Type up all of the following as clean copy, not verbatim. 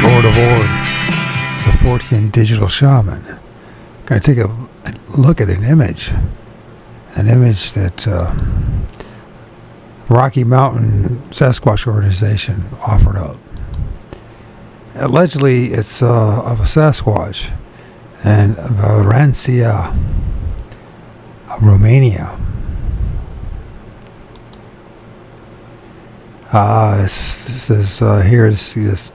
Lord of O.R.D, the Fortean digital shaman. Gotta take a look at an image that Rocky Mountain Sasquatch organization offered up. Allegedly, it's of a Sasquatch in Romania, Romania. This is here to see this.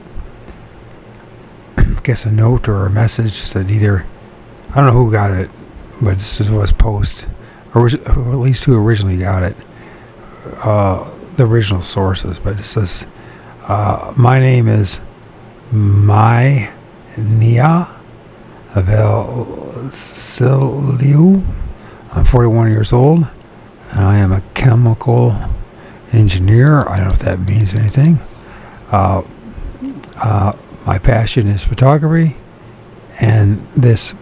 I guess a note or a message that either, I don't know who got it, but this was posted, or at least who originally got it, the original sources. But it says, my name is Nia Velsiliu. I'm 41 years old, and I am a chemical engineer. I don't know if that means anything. My passion is photography, and this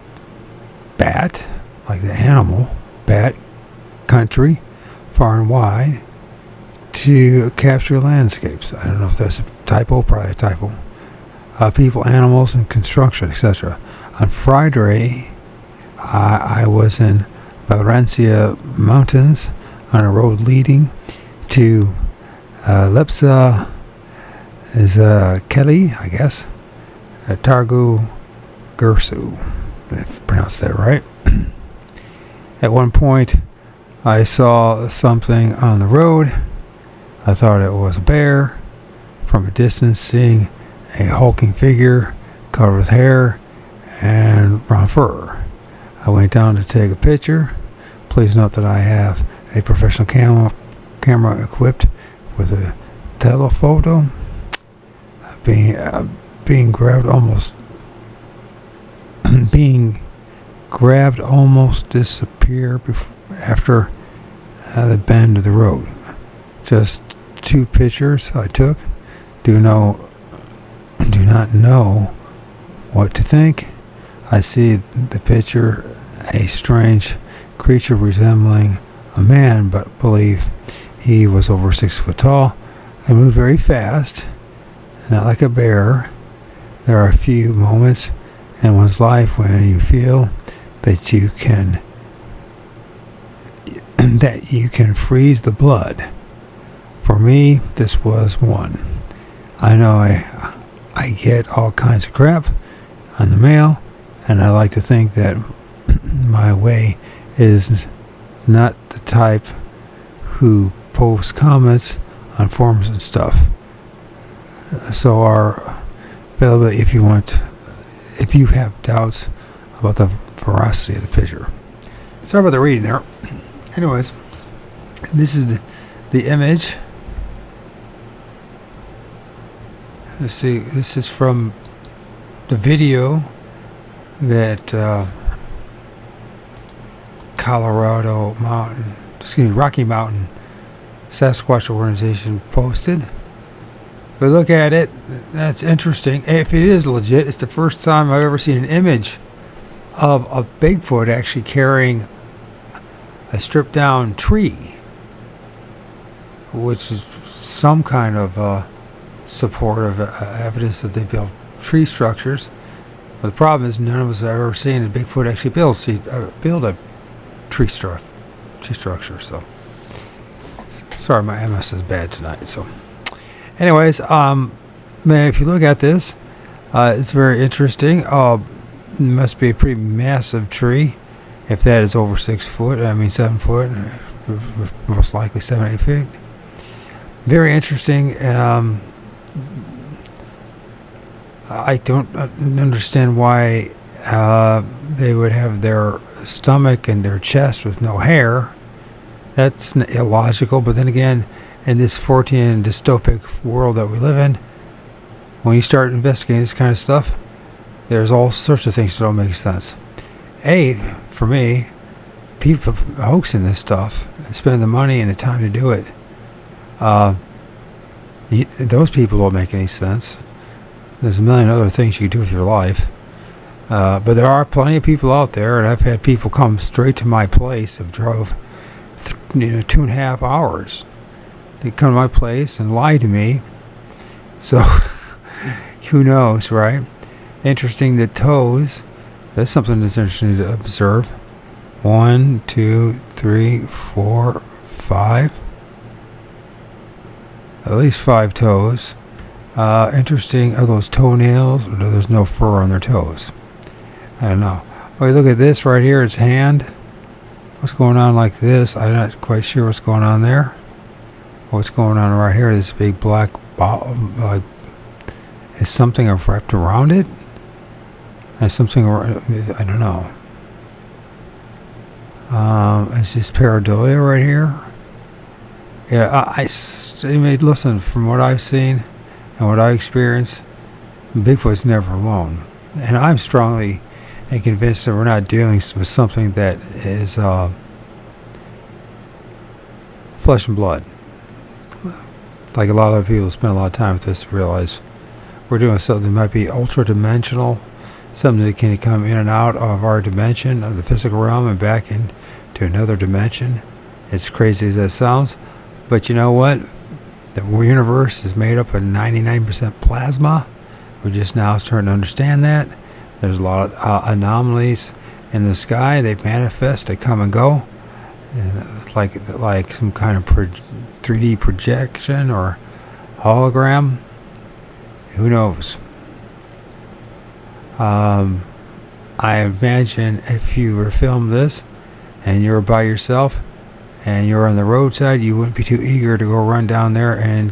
bat, like the animal, bat country, far and wide, to capture landscapes. I don't know if that's a typo, probably a typo. People, animals, and construction, etc. On Friday, I was in Valencia Mountains on a road leading to Lipsa is Kelly, I guess, Targu Gursu, if I pronounced that right. At one point, I saw something on the road. I thought it was a bear. From a distance, seeing a hulking figure covered with hair and brown fur. I went down to take a picture. Please note that I have a professional camera equipped with a telephoto. Being grabbed almost disappear after the bend of the road. Just 2 pictures I took. Do not know what to think. I see the picture, a strange creature resembling a man, but believe he was over 6 foot tall. I moved very fast, not like a bear. There are a few moments in one's life when you feel that you can freeze the blood. For me, this was one. I know I get all kinds of crap on the mail, and I like to think that my way is not the type who posts comments on forums and stuff. So our availability, if you have doubts about the veracity of the picture. Sorry about the reading there. Anyways, this is the image. Let's see, this is from the video that Rocky Mountain Sasquatch organization posted. If we look at it, that's interesting. If it is legit, it's the first time I've ever seen an image of a Bigfoot actually carrying a stripped down tree, which is some kind of supportive evidence that they built tree structures. But the problem is none of us have ever seen a Bigfoot actually build a tree structure. So sorry, my MS is bad tonight. So anyways, if you look at this, it's very interesting. It must be a pretty massive tree, if that is over 6 foot. 7 foot, most likely 7, 8 feet. Very interesting. I don't understand why they would have their stomach and their chest with no hair. That's illogical. But then again, in this Fortean dystopic world that we live in, when you start investigating this kind of stuff, there's all sorts of things that don't make sense. For me, people hoaxing this stuff and spending the money and the time to do it, those people don't make any sense. There's a million other things you can do with your life. But there are plenty of people out there, and I've had people come straight to my place. Have drove 2.5 hours. They come to my place and lie to me. So Who knows, right? Interesting, the toes. That's something that's interesting to observe. 1, 2, 3, 4, 5. At least 5 toes. Interesting. Are those toenails? Or there's no fur on their toes? I don't know. Oh, look at this right here. It's hand. What's going on like this? I'm not quite sure what's going on there. What's going on right here? This big black ball. Like, is something wrapped around it? And something, I don't know. It's just pareidolia right here. Yeah, I mean, listen, from what I've seen and what I experienced, Bigfoot's never alone. And I'm strongly convinced that we're not dealing with something that is flesh and blood. Like a lot of people spend a lot of time with this, realize we're doing something that might be ultra-dimensional, something that can come in and out of our dimension, of the physical realm, and back into another dimension. It's crazy as that sounds, but you know what? The universe is made up of 99% plasma. We're just now starting to understand that. There's a lot of anomalies in the sky. They manifest, they come and go, and like some kind of 3D projection or hologram. Who knows? I imagine if you were to film this and you're by yourself and you're on the roadside, you wouldn't be too eager to go run down there and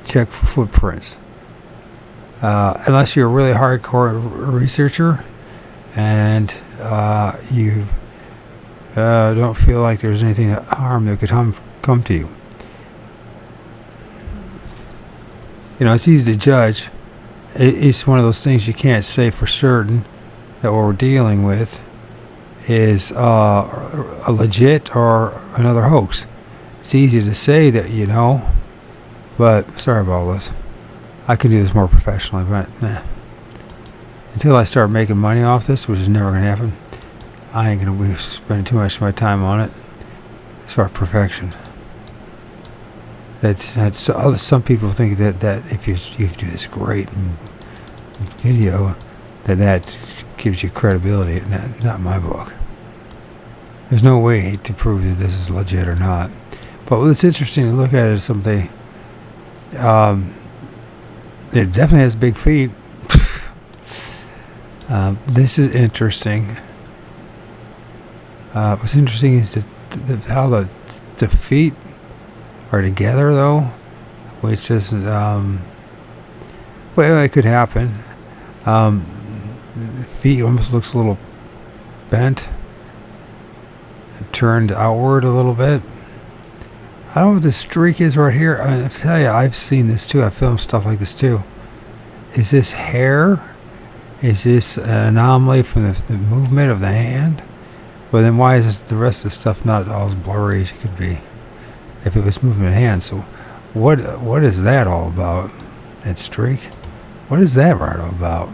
check for footprints. Unless you're a really hardcore researcher and you don't feel like there's anything harm that could come to you. You know, it's easy to judge. It's one of those things you can't say for certain that what we're dealing with is a legit or another hoax. It's easy to say that, you know, but sorry about this. I could do this more professionally, but until I start making money off this, which is never going to happen, I ain't going to be spending too much of my time on it. It's our perfection. Some people think that if you do this great video, that gives you credibility. Not in my book. There's no way to prove that this is legit or not. But what's interesting to look at is something. It definitely has big feet. This is interesting. What's interesting is how the feet are together, though, which isn't. Well, it could happen. The feet almost looks a little bent, turned outward a little bit. I don't know what the streak is right here. I tell you, I've seen this too. I've filmed stuff like this too. Is this hair? Is this an anomaly from the movement of the hand? Well, then why is the rest of the stuff not all as blurry as it could be if it was movement of the hand? So what is that all about, that streak? What is that right about?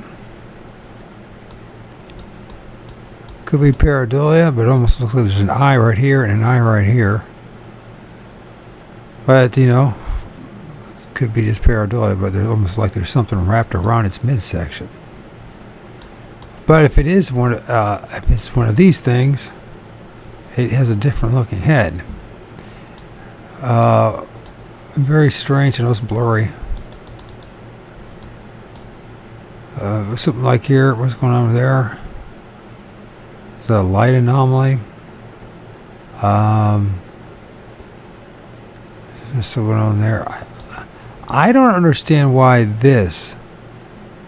Could be pareidolia, but it almost looks like there's an eye right here and an eye right here. But, you know, it could be just pareidolia, but there's almost like there's something wrapped around its midsection. But if it is if it's one of these things, it has a different looking head. Very strange and also blurry. Something like here. What's going on there? Is that a light anomaly? What's going on there? I don't understand why this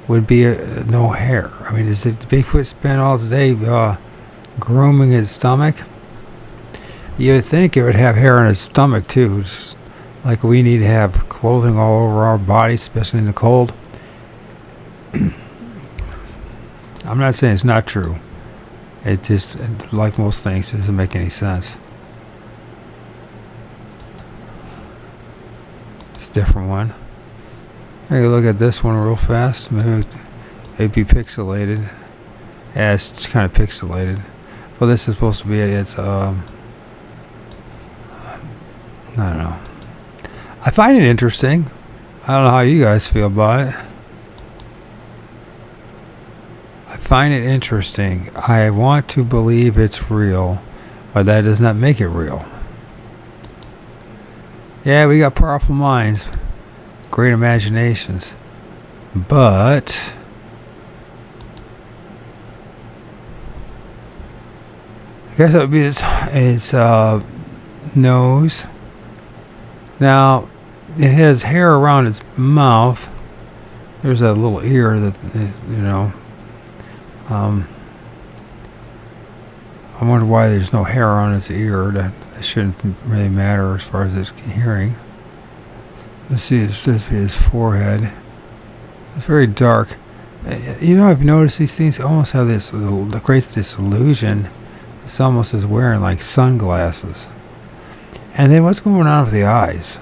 would be no hair. I mean, does Bigfoot spend all day grooming his stomach? You would think it would have hair on his stomach too. Just like we need to have clothing all over our bodies, especially in the cold. I'm not saying it's not true. It just, like most things, doesn't make any sense. It's a different one. Maybe look at this one real fast. Maybe it'd be pixelated. Yeah, it's kind of pixelated. Well, this is supposed to be I don't know. I find it interesting. I don't know how you guys feel about it. I find it interesting. I want to believe it's real, but that does not make it real. Yeah, we got powerful minds, great imaginations, but I guess it would be its nose. Now, it has hair around its mouth. There's a little ear that, I wonder why there's no hair on its ear. That shouldn't really matter as far as its hearing. Let's see, it's supposed to be his forehead. It's very dark. I've noticed these things almost have this creates this illusion. It's almost as wearing like sunglasses. And then what's going on with the eyes?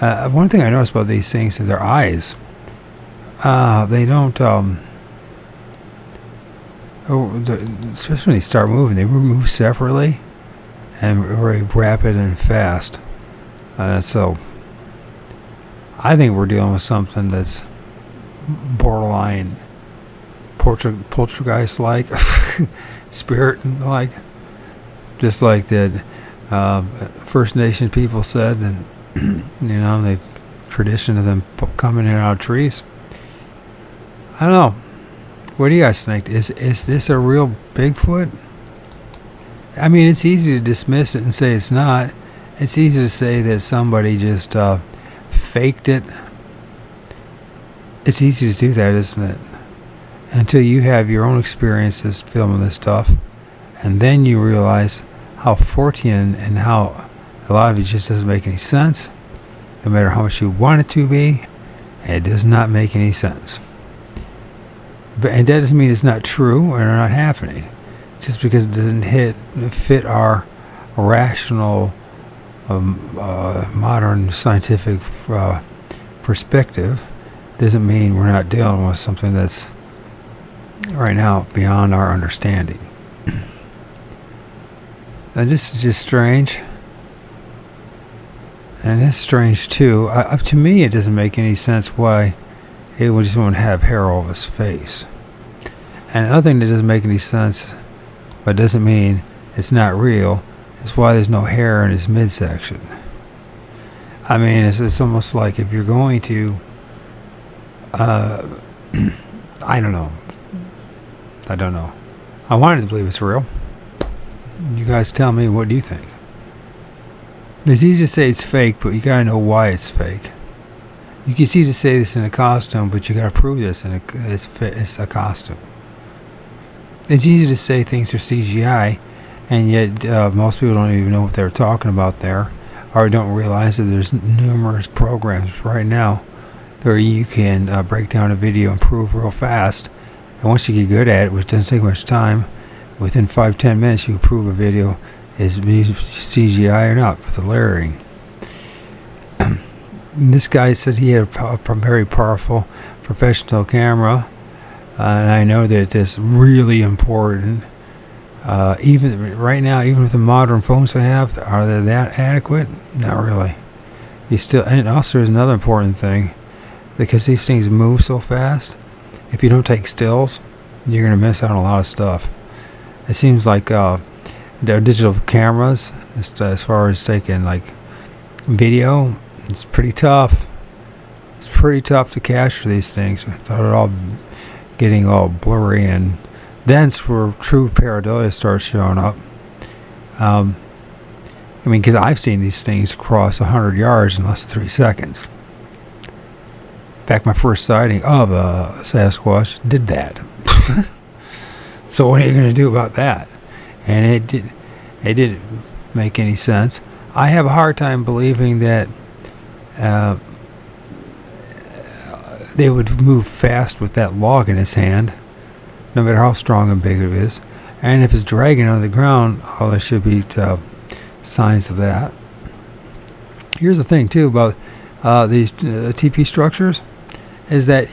One thing I noticed about these things is their eyes. They don't, especially when they start moving, they move separately and very rapid and fast. So I think we're dealing with something that's borderline poltergeist-like, spirit-like, just like that First Nations people said, and the tradition of them coming in and out of trees. I don't know. What do you guys think? Is this a real Bigfoot? I mean, it's easy to dismiss it and say it's not. It's easy to say that somebody just faked it. It's easy to do that, isn't it? Until you have your own experiences filming this stuff, and then you realize how Fortean and how a lot of it just doesn't make any sense, no matter how much you want it to be. It does not make any sense. And that doesn't mean it's not true or not happening. Just because it doesn't fit our rational, modern scientific perspective, doesn't mean we're not dealing with something that's right now beyond our understanding. And this is just strange. And it's strange too. To me, it doesn't make any sense why it would just want to have hair all over his face. And another thing that doesn't make any sense, but doesn't mean it's not real, is why there's no hair in his midsection. I mean, it's almost like if you're going to, I don't know. I wanted to believe it's real. You guys tell me, what do you think? It's easy to say it's fake, but you gotta know why it's fake. You can easy to say this in a costume, but you gotta prove this it's a costume. It's easy to say things are CGI, and yet most people don't even know what they're talking about there, or don't realize that there's numerous programs right now where you can break down a video and prove real fast. And once you get good at it, which doesn't take much time, within 5-10 minutes you can prove a video is CGI or not with the layering. This guy said he had a very powerful professional camera, and I know that it's really important. Even right now, even with the modern phones we have, are they that adequate? Not really. And also there's another important thing, because these things move so fast. If you don't take stills, you're gonna miss out on a lot of stuff. It seems like their digital cameras, as far as taking like video, it's pretty tough. It's pretty tough to capture these things without it all getting all blurry, and then where true pareidolia starts showing up. I mean, because I've seen these things cross 100 yards in less than 3 seconds. In fact, my first sighting of a Sasquatch did that. So what are you going to do about that? And it didn't make any sense. I have a hard time believing that they would move fast with that log in his hand, no matter how strong and big it is. And if it's dragging on the ground, there should be signs of that. Here's the thing too about these TP structures, is that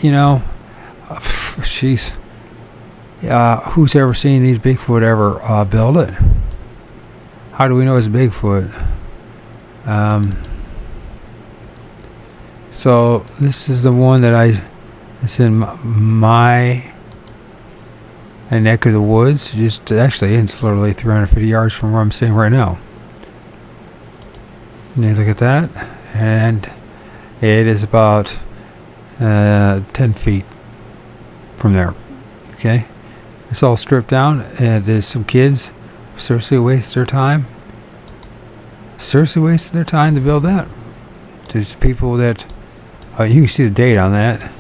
who's ever seen these Bigfoot ever build it? How do we know it's Bigfoot? So this is the one that it's in my neck of the woods. Just actually, it's literally 350 yards from where I'm sitting right now. And you look at that, and it is about 10 feet from there. Okay, it's all stripped down, and there's some kids seriously waste their time. Seriously wasted their time to build that. There's people that you can see the date on that.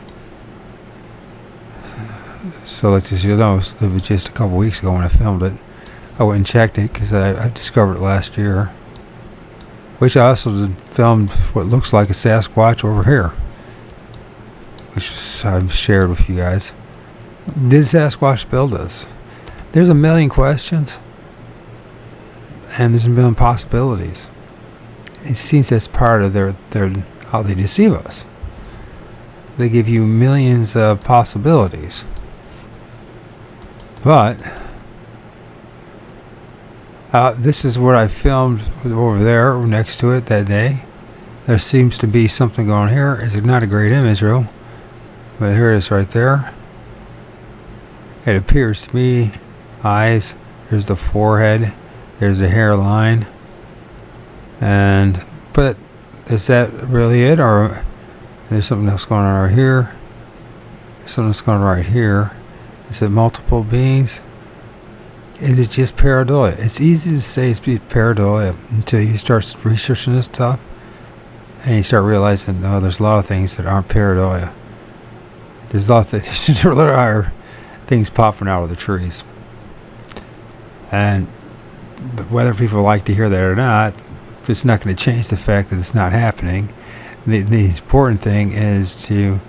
So like you know, it was just a couple weeks ago when I filmed it. I went and checked it because I discovered it last year. Which I also filmed what looks like a Sasquatch over here, which I've shared with you guys. Did Sasquatch build this? There's a million questions, and there's a million possibilities. It seems that's part of their how they deceive us. They give you millions of possibilities, but this is what I filmed over there next to it that day. There seems to be something going here. It's not a great image, though, but here it is right there. It appears to me, eyes, there's the forehead, there's the hairline, but is that really it, or there's something else going on right here? Something else going on right here. Is it multiple beings? Is it just pareidolia? It's easy to say it's pareidolia until you start researching this stuff, and you start realizing, no, there's a lot of things that aren't pareidolia. There's a lot of things, there are things popping out of the trees. And whether people like to hear that or not, it's not going to change the fact that it's not happening. The important thing is to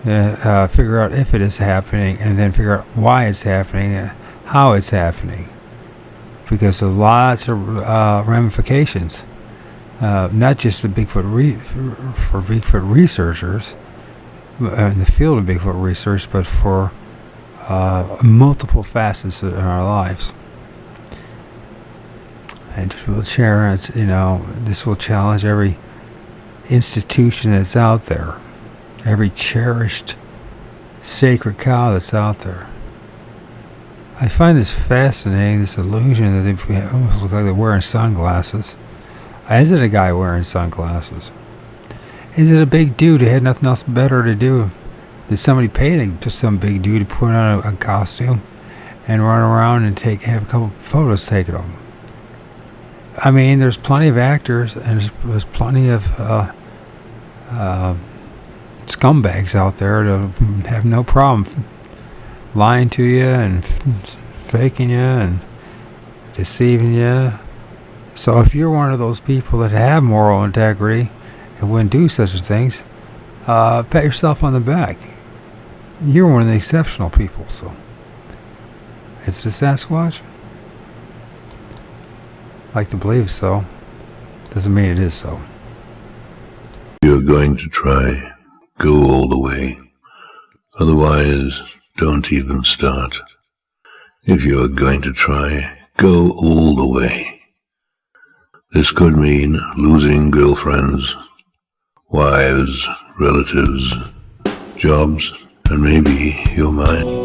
figure out if it is happening, and then figure out why it's happening and how it's happening. Because there's lots of ramifications, not just the Bigfoot for Bigfoot researchers in the field of Bigfoot research, but for multiple facets in our lives. And we'll share, this will challenge every institution that's out there, every cherished sacred cow that's out there. I find this fascinating, this illusion that they almost look like they're wearing sunglasses. Is it a guy wearing sunglasses? Is it a big dude who had nothing else better to do? Did somebody pay just some big dude to put on a costume and run around and have a couple photos taken of him? I mean, there's plenty of actors, and there's plenty of scumbags out there that have no problem lying to you and faking you and deceiving you. So if you're one of those people that have moral integrity and wouldn't do such things, pat yourself on the back. You're one of the exceptional people. So it's the Sasquatch. I like to believe so. Doesn't mean it is so. You're going to try, go all the way. Otherwise, don't even start. If you're going to try, go all the way. This could mean losing girlfriends, wives, relatives, jobs, and maybe your mind.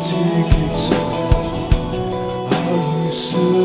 Take it slow. Are you sure?